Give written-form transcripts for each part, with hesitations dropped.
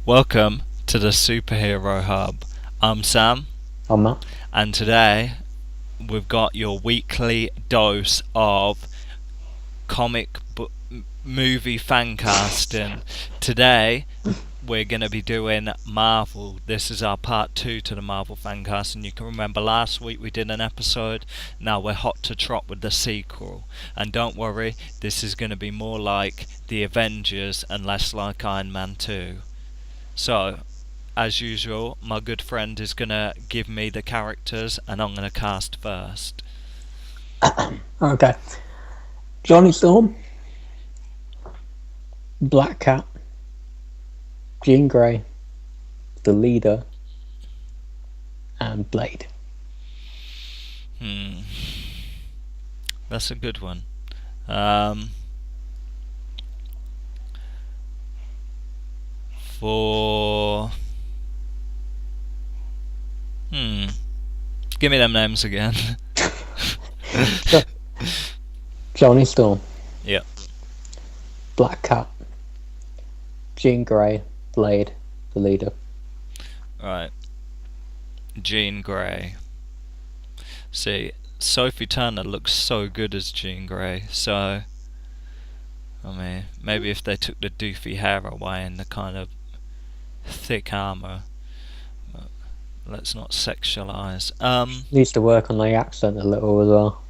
Welcome to the Superhero Hub. I'm Sam, I'm not. and today we've got your weekly dose of movie fan casting. Today we're going to be doing Marvel. This is our part 2 to the Marvel fan casting. You can remember last week we did an episode. Now we're hot to trot with the sequel. And don't worry, this is going to be more like the Avengers and less like Iron Man 2. So, as usual, my good friend is going to give me the characters and I'm going to cast first. Okay. Johnny Storm, Black Cat, Jean Grey, the Leader, and Blade. That's a good one. Give me them names again. Johnny Storm. Yep. Black Cat, Jean Grey, Blade, the Leader. Right. Jean Grey. See, Sophie Turner looks so good as Jean Grey, so I mean, maybe if they took the doofy hair away and the kind of thick armour, let's not sexualise. Needs to work on the accent a little as well.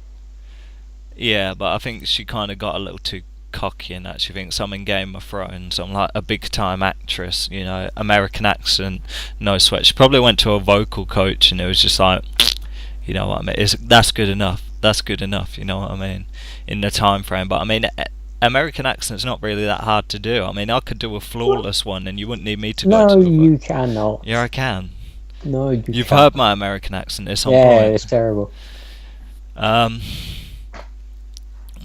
Yeah, but I think she kind of got a little too cocky in that. She thinks I'm in Game of Thrones. I'm like a big time actress, you know, American accent, no sweat. She probably went to a vocal coach and it was just like, you know what I mean? That's good enough. That's good enough. You know what I mean? In the time frame, but I mean, American accent's not really that hard to do. I mean, I could do a flawless one, and you wouldn't need me to go to. No, you cannot. Yeah, I can. No, You've heard my American accent. It's on point. Yeah, point. It's terrible.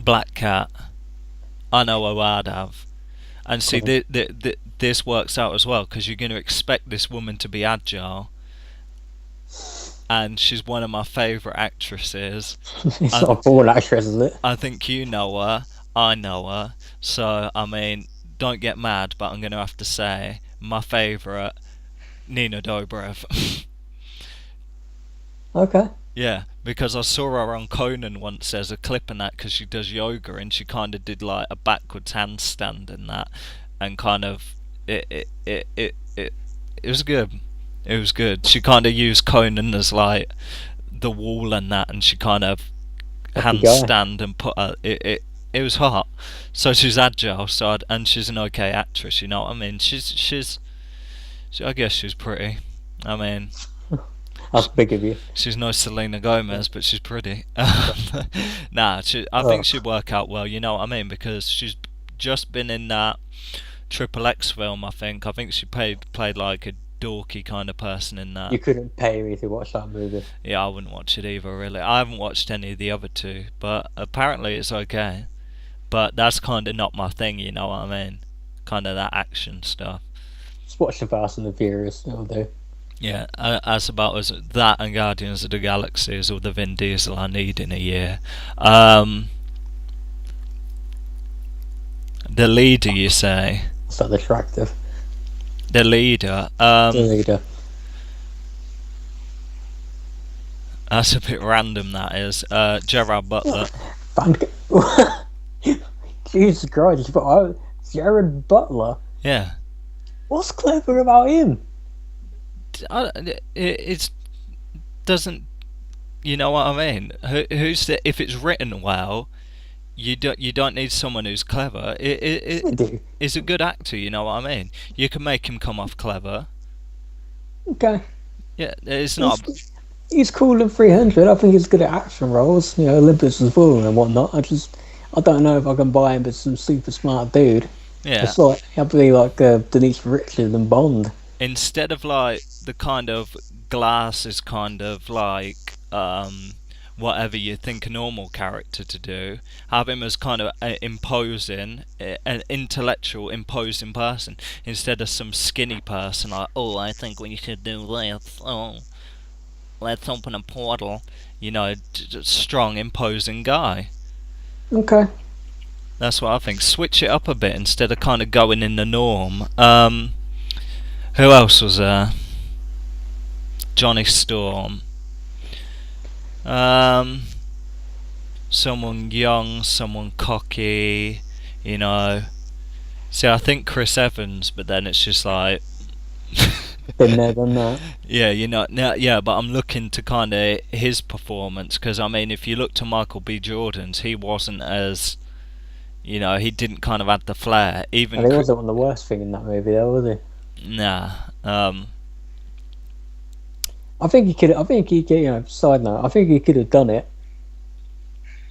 Black Cat. I know who I'd have. And see, this works out as well, because you're going to expect this woman to be agile. And she's one of my favourite actresses. It's not a born actress, is it? I think you know her. I know her. So, I mean, don't get mad, but I'm going to have to say my favourite, Nina Dobrev. Okay. Yeah, because I saw her on Conan once as a clip in that, because she does yoga and she kind of did like a backwards handstand in that, and kind of it was good. It was good. She kind of used Conan as like the wall and that, and she kind of handstand and put her. It was hot. So she's agile. And she's an okay actress. You know what I mean? I guess she's pretty. I mean. That's big of you. She's no Selena Gomez, but she's pretty. I think she'd work out well, you know what I mean? Because she's just been in that Triple X film, I think. I think she played like a dorky kind of person in that. You couldn't pay me to watch that movie. Yeah, I wouldn't watch it either, really. I haven't watched any of the other two, but apparently it's okay. But that's kind of not my thing, you know what I mean? Kind of that action stuff. Just watch the Fast and the Furious, it'll do. Yeah, as about as that and Guardians of the Galaxy is all the Vin Diesel I need in a year. The Leader, you say? It's not attractive. The Leader. The Leader. That's a bit random, that is. Gerard Butler. Jesus Christ, Gerard Butler? Yeah. What's clever about him? It doesn't, you know what I mean? If it's written well, you don't need someone who's clever. Is a good actor, you know what I mean? You can make him come off clever. Okay. Yeah, it's not. He's cool in 300. I think he's good at action roles. You know, Olympus Has Fallen and whatnot. I don't know if I can buy him as some super smart dude. Yeah. It's like I'd be like Denise Richards and Bond. Instead of like the kind of glass is kind of like whatever you think a normal character to do, have him as kind of imposing, an intellectual imposing person, instead of some skinny person like, oh, I think we should do this, oh, let's open a portal, you know, strong imposing guy. Okay. That's what I think. Switch it up a bit instead of kind of going in the norm. Who else was there? Johnny Storm. Someone young, someone cocky, you know. See, I think Chris Evans, but then it's just like, Been there, done that. yeah, you know, yeah. But I'm looking to kind of his performance because I mean, if you look to Michael B. Jordan's, he wasn't as, you know, he didn't kind of have the flair. Even And he wasn't the worst thing in that movie, though, was he? nah. I think he could. I think he could. You know, side note. I think he could have done it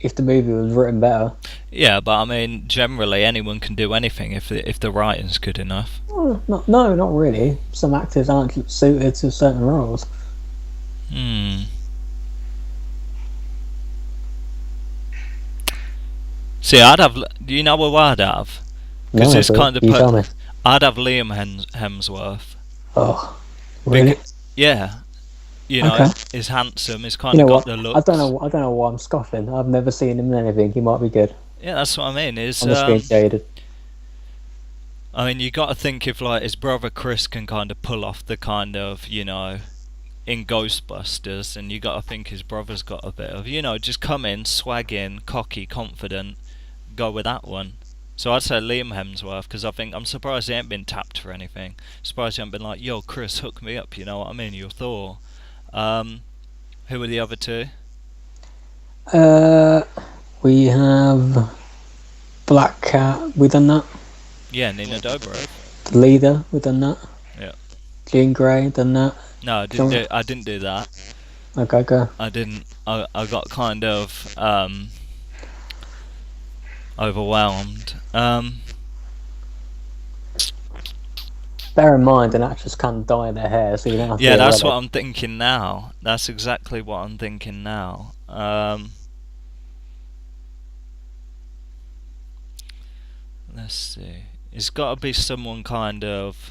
if the movie was written better. Yeah, but I mean, generally anyone can do anything if the writing's good enough. No, not really. Some actors aren't suited to certain roles. See, I'd have. Do you know who I'd have? Because No, it's but kind of. you tell me. I'd have Liam Hemsworth. Oh, really? Yeah, you know, Okay. he's handsome. He's You kind know of got what? the looks. I don't know why I'm scoffing. I've never seen him in anything. He might be good. Yeah, that's what I mean. Is I'm just being jaded. I mean, you got to think if like his brother Chris can kind of pull off the kind of, you know, in Ghostbusters, and you got to think his brother's got a bit of, you know, just come in, swag in, cocky, confident, go with that one. So I'd say Liam Hemsworth because I think I'm surprised he ain't been tapped for anything. Surprised he ain't been like, yo, Chris, hook me up. You know what I mean? You're Thor. Who were the other two? We have Black Cat. We done that. Yeah, Nina Dobrev. The Leader. We done that. Yeah. Jean Grey. Done that. No, I didn't do that. Okay, go. I didn't. I got kind of overwhelmed. Bear in mind, an actress can't dye their hair, so you don't have to. Yeah, be that's ready. what I'm thinking now. That's exactly what I'm thinking now. Let's see. It's got to be someone kind of.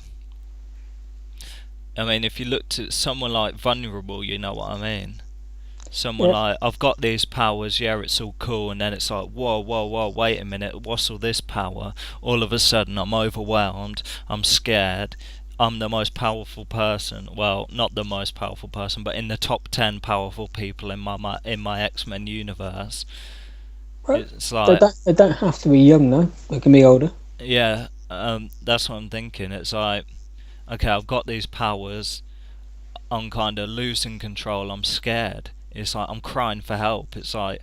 I mean, if you looked at someone like Vulnerable, you know what I mean. Someone Yeah. like, I've got these powers, yeah, it's all cool, and then it's like, whoa, wait a minute, what's all this power? All of a sudden, I'm overwhelmed, I'm scared, I'm the most powerful person. Well, not the most powerful person, but in the top 10 powerful people in my X-Men universe. Well, It's like, they don't have to be young though. They can be older. yeah, that's what I'm thinking. It's like, okay, I've got these powers, I'm kind of losing control, I'm scared. It's like I'm crying for help. It's like,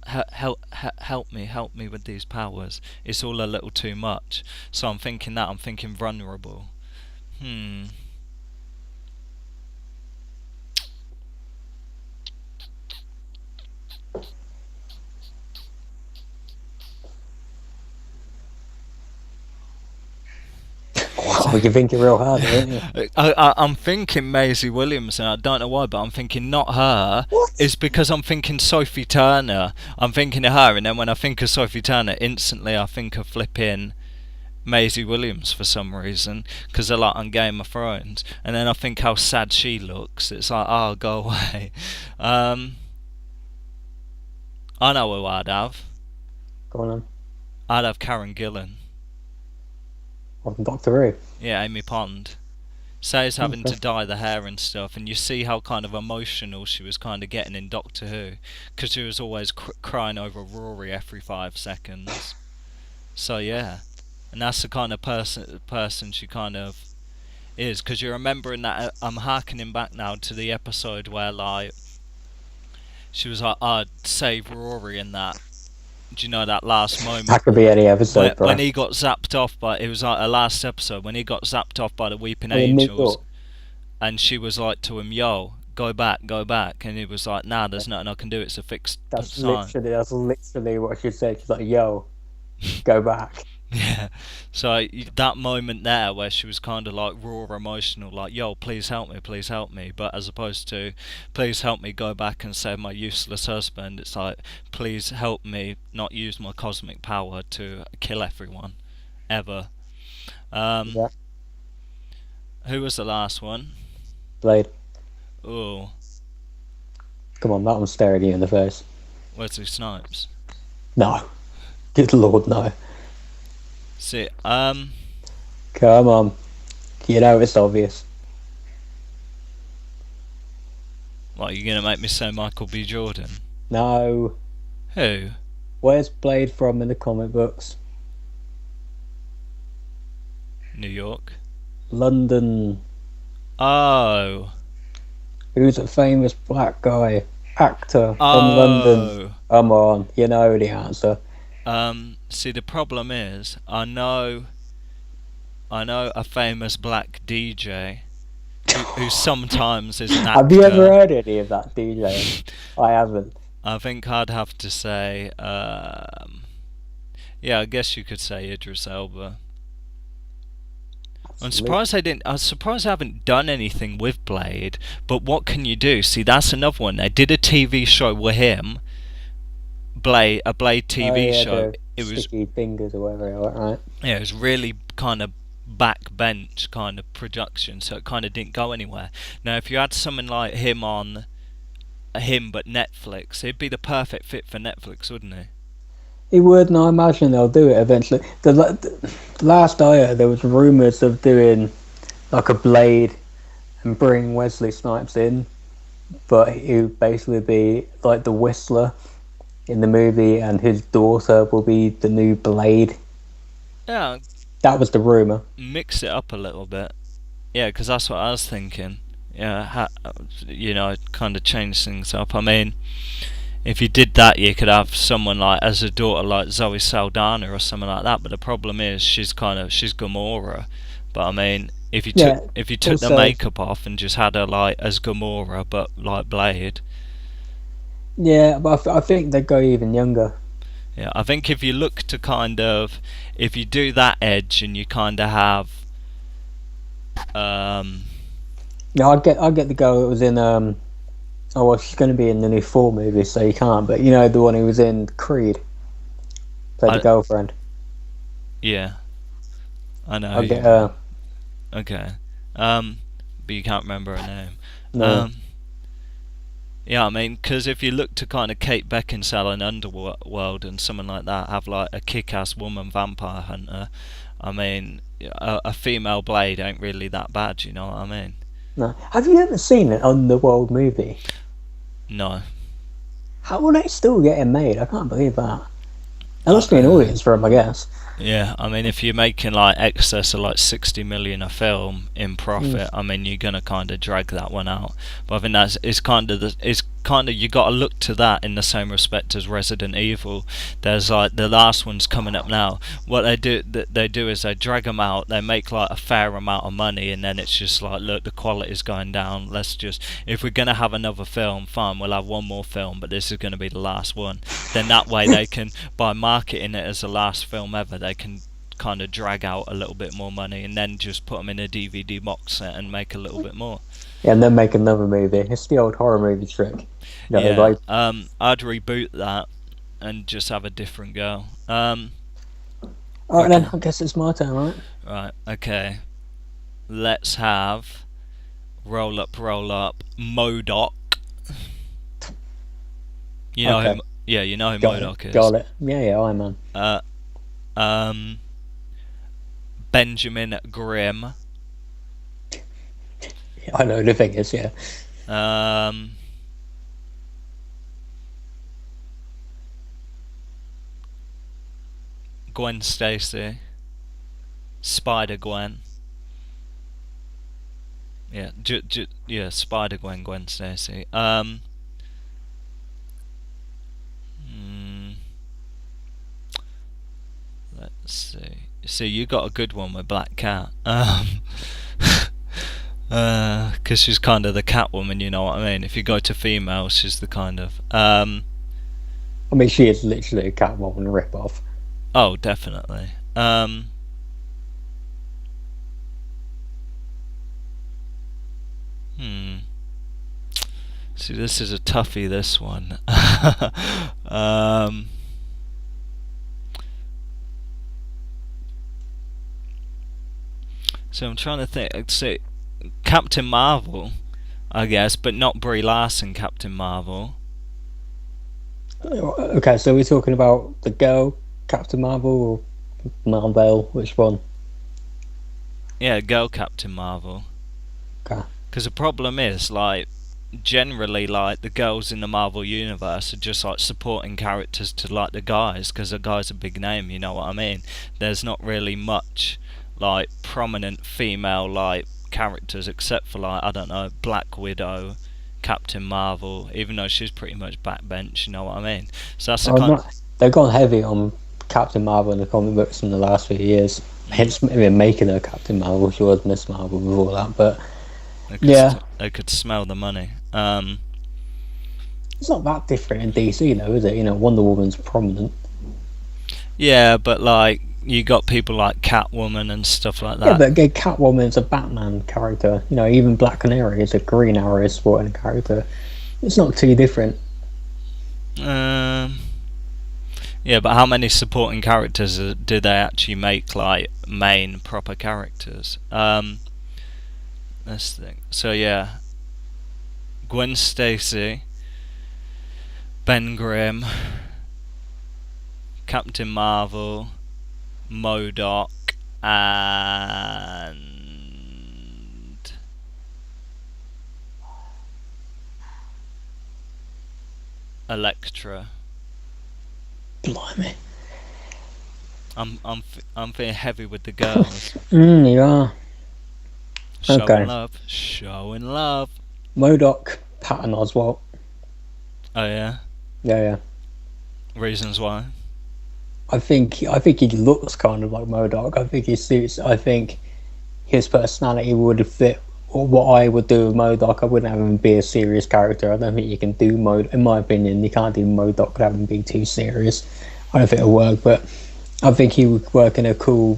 help me with these powers. It's all a little too much. So I'm thinking Vulnerable. Wow, you're thinking real hard, aren't you? I'm thinking Maisie Williams, and I don't know why, but I'm thinking not her. What? It's because I'm thinking Sophie Turner. I'm thinking of her, and then when I think of Sophie Turner, instantly I think of flipping Maisie Williams for some reason, because they're like on Game of Thrones, and then I think how sad she looks. It's like, oh, go away. I know who I'd have. Go on. I'd have Karen Gillan. From Doctor Who. Yeah, Amy Pond. Say's having Okay. to dye the hair and stuff, and you see how kind of emotional she was kind of getting in Doctor Who, because she was always crying over Rory every 5 seconds. So yeah, and that's the kind of person she kind of is, because you're remembering that. I'm harkening back now to the episode where like she was like, "I'd save Rory," in that. Do you know that last moment? That could be any episode, bro. When he got zapped off by, it was like a last episode when he got zapped off by the Weeping In New Angels, York. and she was like to him, "Yo, go back," and he was like, "Nah, there's nothing I can do. It's a fixed That's sign." literally what she said. She's like, "Yo, go back." Yeah. So that moment there where she was kind of like raw emotional, like, "Yo, please help me," but as opposed to, "Please help me go back and save my useless husband," it's like, "Please help me not use my cosmic power to kill everyone, ever." Yeah. Who was the last one? Blade. Oh, Come on, that one's staring you in the face. Wesley Snipes. No. Good lord, no. See, Come on. You know it's obvious. What, are you going to make me say Michael B. Jordan? No. Who? Where's Blade from in the comic books? New York? London. Oh. Who's a famous black guy? Actor from London. Oh. Come on, you know the answer. See, the problem is, I know a famous black DJ who sometimes is an actor. Have you ever heard any of that DJ? I haven't. I think I'd have to say, yeah, I guess you could say Idris Elba. I'm surprised I haven't done anything with Blade, but what can you do? See, that's another one. They did a TV show with him, a Blade TV show. It was Sticky Fingers or whatever, right? Yeah, it was really kind of backbench kind of production, so it kind of didn't go anywhere. Now, if you had someone like him on but Netflix, he'd be the perfect fit for Netflix, wouldn't he? He would, and I imagine they'll do it eventually. The last I heard, there was rumours of doing like a Blade and bring Wesley Snipes in, but he would basically be like the Whistler in the movie, and his daughter will be the new Blade. Yeah. That was the rumour. Mix it up a little bit. Yeah, because that's what I was thinking. Yeah, kind of change things up. I mean, if you did that, you could have someone like as a daughter like Zoe Saldana or something like that. But the problem is she's Gamora. But I mean, if you took the makeup off and just had her like as Gamora, but like Blade. Yeah, but I think they'd go even younger. Yeah, I think if you look to if you do that edge and you kind of have, Yeah, I get the girl that was in oh well, she's going to be in the new 4 movie, so you can't. But you know the one who was in Creed, played the girlfriend. Yeah, I know. I'll get her. Okay, but you can't remember her name. No. Yeah, I mean, because if you look to kind of Kate Beckinsale in Underworld and someone like that have like a kick-ass woman vampire hunter, I mean, a female Blade ain't really that bad, you know what I mean? No. Have you ever seen an Underworld movie? No. How are they still getting made? I can't believe that. There must be an audience for them, I guess. Yeah, I mean, if you're making like excess of like 60 million a film in profit, I mean, you're gonna kind of drag that one out. But I think it's kind of you got to look to that in the same respect as Resident Evil. There's like the last one's coming up now. What they do is they drag them out. They make like a fair amount of money, and then it's just like, look, the quality's going down. Let's just, if we're gonna have another film, fine, we'll have one more film, but this is gonna be the last one. Then that way they can, by marketing it as the last film ever, they can kind of drag out a little bit more money and then just put them in a DVD box set and make a little bit more. Yeah, and then make another movie. It's the old horror movie trick. You know, yeah, like... I'd reboot that and just have a different girl. Alright okay. then, I guess it's my turn, right? Right, okay. Let's have Roll Up, Modok. You know Okay. who? Yeah, you know who Modok is. Got it. Yeah, I'm man. Benjamin Grimm. I know the thing is, yeah. Gwen Stacy. Spider-Gwen. Yeah, Spider-Gwen, Gwen Stacy. Let's see. See, you got a good one with Black Cat. Because she's kind of the Catwoman, you know what I mean? If you go to females, she's the kind of... I mean, she is literally a Catwoman rip-off. Oh, definitely. See, this is a toughie, this one. So I'm trying to think. See, Captain Marvel, I guess, but not Brie Larson Captain Marvel. Okay, so we're talking about the girl, Captain Marvel, or Marvel, which one? Yeah, girl Captain Marvel. Okay. Because the problem is, like, generally, like, the girls in the Marvel universe are just like supporting characters to like the guys, because the guy's a big name. You know what I mean? There's not really much like prominent female like characters except for like, I don't know, Black Widow, Captain Marvel. Even though she's pretty much backbench. You know what I mean? So that's the Well, kind. not, they've gone heavy on Captain Marvel in the comic books in the last few years. Hence, maybe making her Captain Marvel. She was Miss Marvel before that, but yeah, They could smell the money. it's not that different in DC, though, is it? You know, Wonder Woman's prominent. Yeah, but like you got people like Catwoman and stuff like Yeah, that. but again, Catwoman's a Batman character. You know, even Black Canary is a Green Arrow supporting character. It's not too different. Yeah, but how many supporting characters do they actually make like main proper characters? Let's think. So yeah, Gwen Stacy, Ben Grimm, Captain Marvel, Modok, and Elektra. Blimey. I'm feeling heavy with the girls. You are. Showing love, showing love. Modok, Patton, Oswalt. Oh yeah. Yeah. Reasons why? I think he looks kind of like Modok. I think he suits. I think his personality would fit what I would do with Modok. I wouldn't have him be a serious character. I don't think you can do Modok. In my opinion, you can't do Modok without him being too serious. I don't think it'll work, but I think he would work in a cool,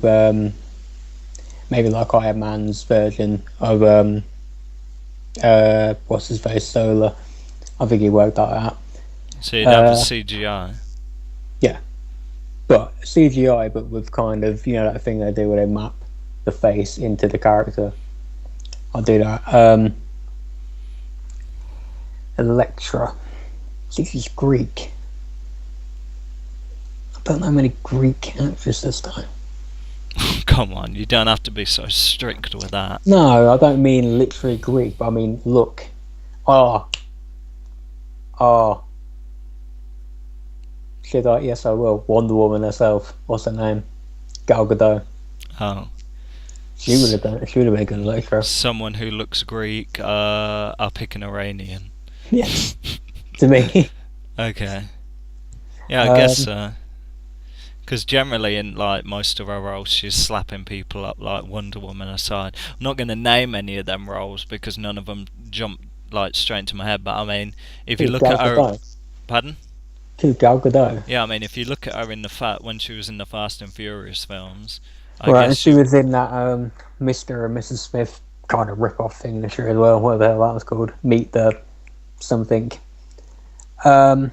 maybe like Iron Man's version of what's his face, Solar. I think he worked like that. So you'd have a CGI. Yeah, but CGI, but with kind of, you know, that thing they do where they map the face into the character. I'll do that. Elektra. I think she's Greek. I don't know many Greek actors this time. Come on, you don't have to be so strict with that. No, I don't mean literally Greek, but I mean look. Should I? Yes, I will. Wonder Woman herself. What's her name? Gal Gadot. Oh. She would have done it. She would have been a good Elektra. Someone who looks Greek, I'll pick an Iranian. Yes. To me. Okay. Yeah, I guess so. Because generally in like most of her roles she's slapping people up, like Wonder Woman aside. I'm not going to name any of them roles because none of them jump like straight into my head, but I mean, if you look at her... Pardon? Gal Gadot. Yeah, I mean, if you look at her in the when she was in the Fast and Furious films... Right, and she was in that Mr. and Mrs. Smith kind of rip-off thing this year as well, whatever the hell that was called. Meet the something. Don't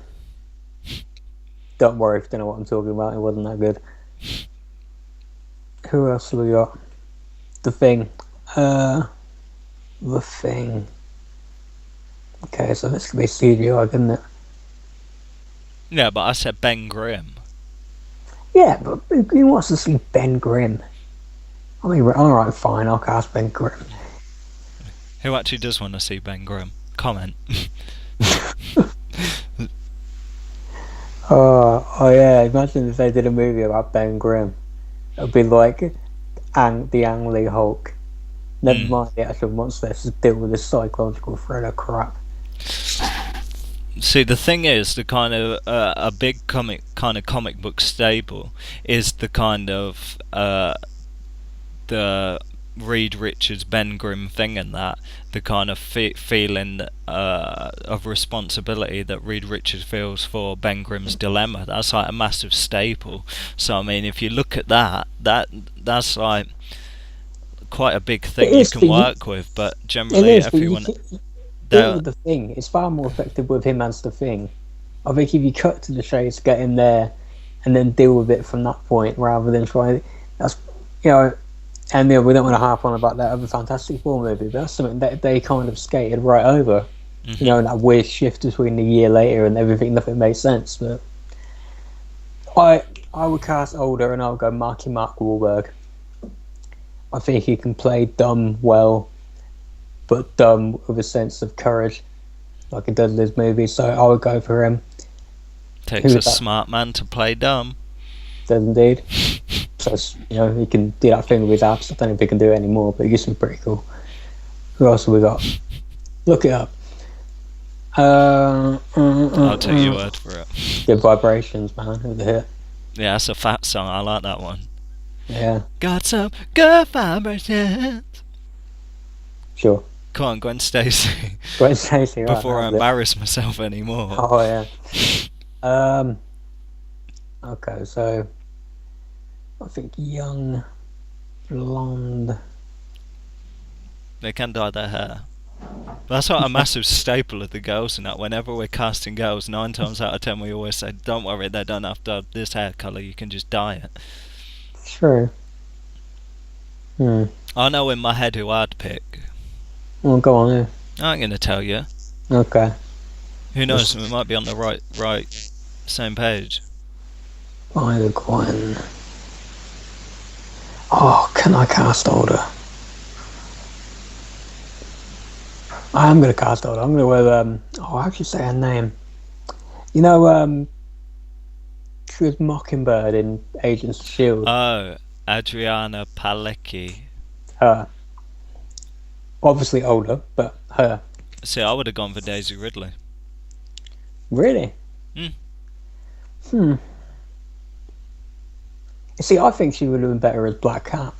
worry if you don't know what I'm talking about, it wasn't that good. Who else have we got? The Thing. The Thing. Okay, so this could be CGI, couldn't it? Yeah, but I said Ben Grimm. Yeah, but who wants to see Ben Grimm? I mean, alright, fine, I'll cast Ben Grimm. Who actually does want to see Ben Grimm? Comment. Oh yeah, imagine if they did a movie about Ben Grimm. It would be like the Ang Lee Hulk. Never mind the actual monster, just deal with this psychological thriller crap. See, the thing is, the kind of a big comic book staple is the kind of the Reed Richards Ben Grimm thing, and that the kind of feeling of responsibility that Reed Richards feels for Ben Grimm's dilemma. That's like a massive staple. So I mean, if you look at that's like quite a big thing you can work with. But generally, everyone. Deal with the Thing. It's far more effective with him as the Thing. I think if you cut to the chase, get him there, and then deal with it from that point, rather than try. That's, you know, and we don't want to harp on about that other Fantastic Four movie, but that's something that they kind of skated right over. Mm-hmm. You know, that weird shift between a year later and everything, nothing made sense. But I would cast older, and I would go Mark Wahlberg. I think he can play dumb well, but dumb with a sense of courage, like he does in his movies. So I would go for him. Takes a smart man to play dumb. Does indeed. So he can do that thing with his abs. I don't know if he can do it anymore, but he used to be pretty cool. Who else have we got? Look it up. I'll take your word for it. Good Vibrations, man. Who's the hit? Yeah, that's a fat song. I like that one. Yeah. Got some good vibrations. Sure. Come on, Gwen Stacy. Gwen Stacey, right? Before I embarrass myself anymore. Oh, yeah. Okay, so I think young, blonde. They can dye their hair. That's like a massive staple of the girls and that. Whenever we're casting girls, 9 times out of 10 we always say, don't worry, they don't have to have this hair colour, you can just dye it. True. I know in my head who I'd pick. Well, go on, yeah. I ain't going to tell you. Okay. Who knows, we might be on the right same page. Either Gwen. Oh, can I cast older? I am going to cast older. I'm going to I'll actually say her name. You know, she was Mockingbird in Agents of S.H.I.E.L.D. Oh, Adriana Palicki. Her. Obviously older, but her. See, I would have gone for Daisy Ridley. Really? Hmm. You see, I think she would have been better as Black Cat.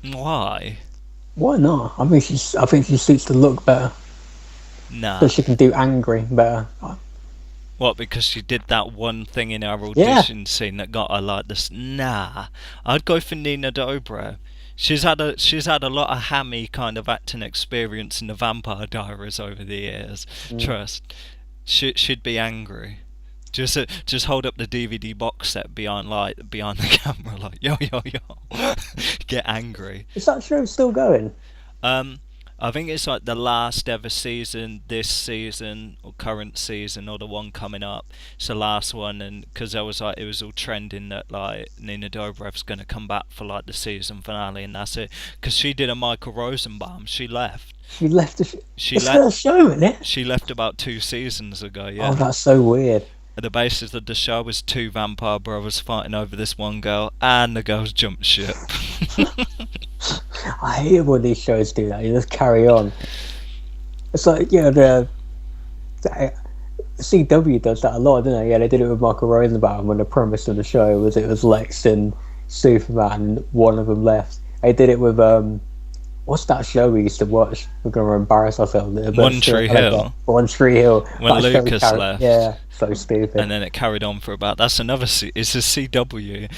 Why? Why not? I think she suits the look better. Nah. But she can do angry better. What, because she did that one thing in our audition scene that got her like this? Nah. I'd go for Nina Dobrev. She's had a lot of hammy kind of acting experience in the Vampire Diaries over the years. Trust. She'd be angry. Just hold up the DVD box set behind the camera, like yo. Get angry. Is that show still going? I think it's like the last ever season, this season or current season or the one coming up. It's the last one, and because it was all trending that like Nina Dobrev's gonna come back for like the season finale, and that's it. Because she did a Michael Rosenbaum, she left. She left the it's her show, isn't it? She left about 2 seasons ago. Yeah. Oh, that's so weird. The basis of the show was 2 vampire brothers fighting over this one girl, and the girls jumped ship. I hate when these shows do that. You just carry on. It's like, the CW does that a lot, don't they? Yeah, they did it with Michael Rosenbaum when the premise of the show was it was Lex and Superman, and one of them left. They did it with what's that show we used to watch? We're gonna embarrass ourselves. One Tree Hill. One Tree Hill. When Lucas left. Yeah, so stupid. And then it carried on for about. That's another. It's a CW.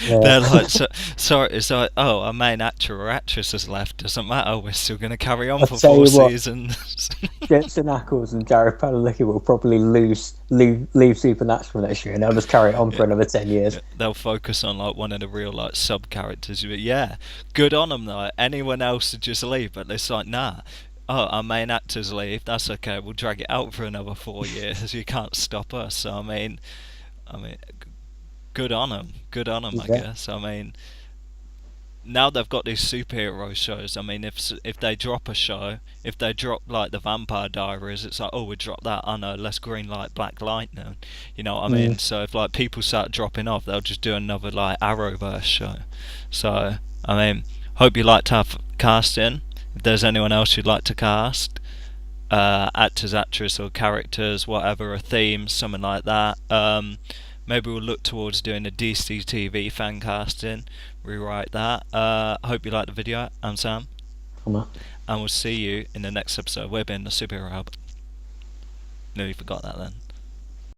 Yeah. They're like, sorry. It's like, oh, our main actor or actress has left. Doesn't matter. We're still gonna carry on for 4 seasons. Jensen Ackles and Jared Padalecki will probably leave Supernatural next year, and they'll just carry it on for another 10 years. They'll focus on like one of the real like sub characters. But yeah, good on them though. Anyone else would just leave, but it's like nah. Oh, our main actors leave. That's okay. We'll drag it out for another 4 years. You can't stop us. So I mean, good on them. Good on them. Yeah. I guess. I mean, now they've got these superhero shows. I mean, if they drop a show, if they drop like the Vampire Diaries, it's like, oh, we drop that. Oh no, let's greenlight Black Lightning. You know what I mean? So if like people start dropping off, they'll just do another like Arrowverse show. So I mean, hope you like to have casting. If there's anyone else you'd like to cast, actors, actress, or characters, whatever, a theme, something like that. Maybe we'll look towards doing a DC TV fan casting, rewrite that. I hope you liked the video. I'm Sam. And we'll see you in the next episode. We're being the Superhero Hub. Nearly forgot that then.